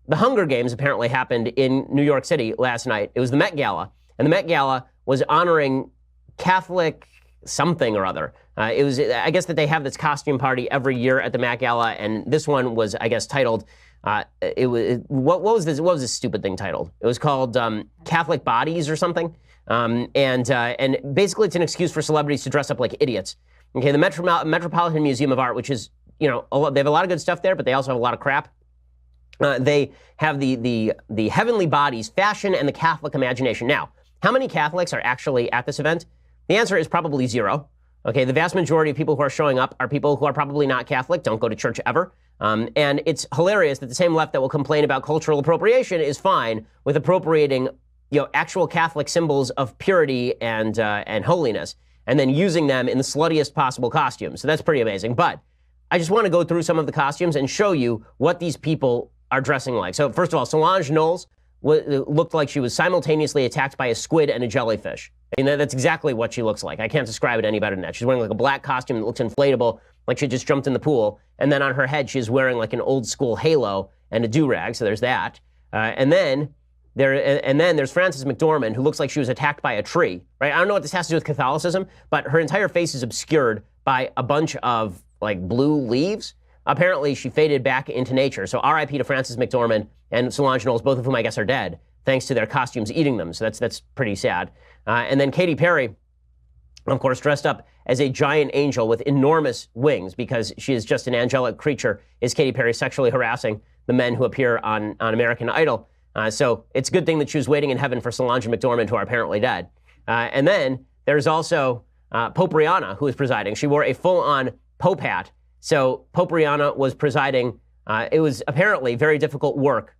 the Hunger Games apparently happened in New York City last night. It was the Met Gala, and the Met Gala was honoring Catholic something or other. It was, I guess, that they have this costume party every year at the Met Gala, and this one was, I guess, titled. What was this? What was this stupid thing titled? It was called Catholic Bodies or something. And basically, it's an excuse for celebrities to dress up like idiots. Okay, the Metropolitan Museum of Art, which is, they have a lot of good stuff there, but they also have a lot of crap. They have the heavenly bodies, fashion, and the Catholic imagination. Now, how many Catholics are actually at this event? The answer is probably 0. Okay, the vast majority of people who are showing up are people who are probably not Catholic, don't go to church ever. And it's hilarious that the same left that will complain about cultural appropriation is fine with appropriating, actual Catholic symbols of purity and holiness, and then using them in the sluttiest possible costumes. So that's pretty amazing. But I just want to go through some of the costumes and show you what these people are dressing like. So first of all, Solange Knowles looked like she was simultaneously attacked by a squid and a jellyfish. I mean, that's exactly what she looks like. I can't describe it any better than that. She's wearing like a black costume that looks inflatable, like she just jumped in the pool. And then on her head, she's wearing like an old school halo and a do-rag. So there's that. And then there's Frances McDorman, who looks like she was attacked by a tree, right? I don't know what this has to do with Catholicism, but her entire face is obscured by a bunch of like blue leaves. Apparently, she faded back into nature. So R.I.P. to Frances McDorman and Solange Knowles, both of whom I guess are dead, thanks to their costumes eating them. So that's pretty sad. And then Katy Perry, of course, dressed up as a giant angel with enormous wings because she is just an angelic creature, is Katy Perry sexually harassing the men who appear on American Idol. So it's a good thing that she was waiting in heaven for Solange and McDormand, who are apparently dead. And then there's also Pope Rianna, who is presiding. She wore a full-on Pope hat. So Pope Rianna was presiding. It was apparently very difficult work,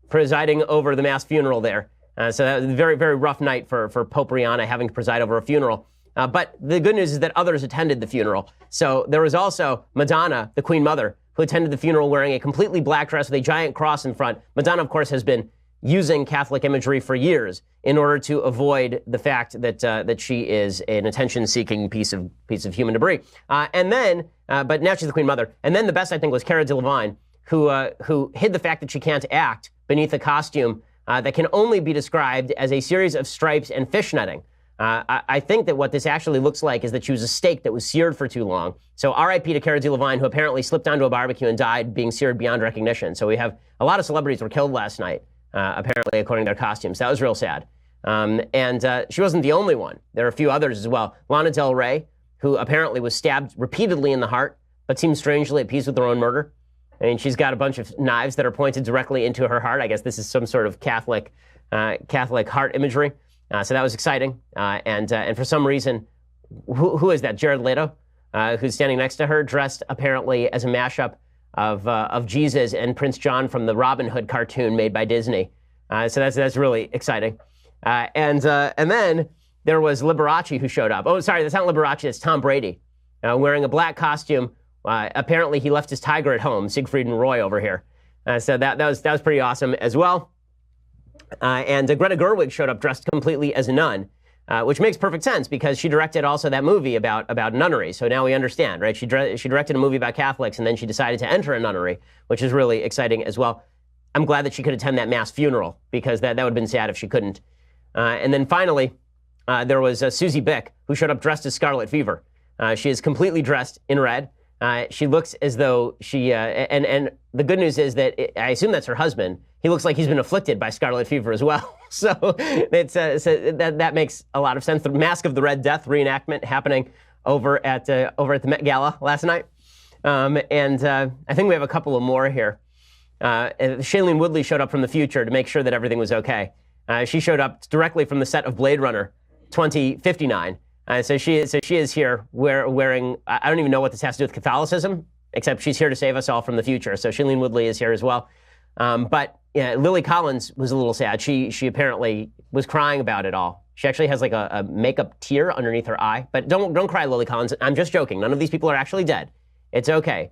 presiding over the mass funeral there. So that was a very, very rough night for Pope Rianna having to preside over a funeral. But the good news is that others attended the funeral. So there was also Madonna, the Queen Mother, who attended the funeral wearing a completely black dress with a giant cross in front. Madonna, of course, has been using Catholic imagery for years in order to avoid the fact that she is an attention-seeking piece of human debris. But now she's the Queen Mother. And then the best, I think, was Cara Delevingne, who hid the fact that she can't act beneath a costume that can only be described as a series of stripes and fishnetting. I think that what this actually looks like is that she was a steak that was seared for too long. So R.I.P. to Cara Delevingne, who apparently slipped onto a barbecue and died being seared beyond recognition. So we have a lot of celebrities were killed last night, apparently, according to their costumes. That was real sad. And she wasn't the only one. There are a few others as well. Lana Del Rey, who apparently was stabbed repeatedly in the heart, but seems strangely at peace with her own murder. I mean, she's got a bunch of knives that are pointed directly into her heart. I guess this is some sort of Catholic heart imagery. So that was exciting. And for some reason, who is that? Jared Leto, who's standing next to her, dressed apparently as a mashup of Jesus and Prince John from the Robin Hood cartoon made by Disney. So that's really exciting. And then there was Liberace, who showed up. Oh, sorry, that's not Liberace. It's Tom Brady, wearing a black costume. Apparently, he left his tiger at home, Siegfried and Roy over here. So that was pretty awesome as well. And Greta Gerwig showed up dressed completely as a nun, which makes perfect sense because she directed also that movie about nunnery. So now we understand, right? She directed a movie about Catholics, and then she decided to enter a nunnery, which is really exciting as well. I'm glad that she could attend that mass funeral because that would have been sad if she couldn't. And then finally, there was Suzy Beck, who showed up dressed as Scarlet Fever. She is completely dressed in red. She looks as though she, and the good news is that I assume that's her husband. He looks like he's been afflicted by scarlet fever as well. So that makes a lot of sense. The Mask of the Red Death reenactment happening over at the Met Gala last night. And I think we have a couple of more here. Shailene Woodley showed up from the future to make sure that everything was okay. She showed up directly from the set of Blade Runner 2059. So she is here wearing, I don't even know what this has to do with Catholicism, except she's here to save us all from the future. So Shailene Woodley is here as well. But yeah, Lily Collins was a little sad. She apparently was crying about it all. She actually has like a makeup tear underneath her eye. But don't cry, Lily Collins. I'm just joking. None of these people are actually dead. It's okay.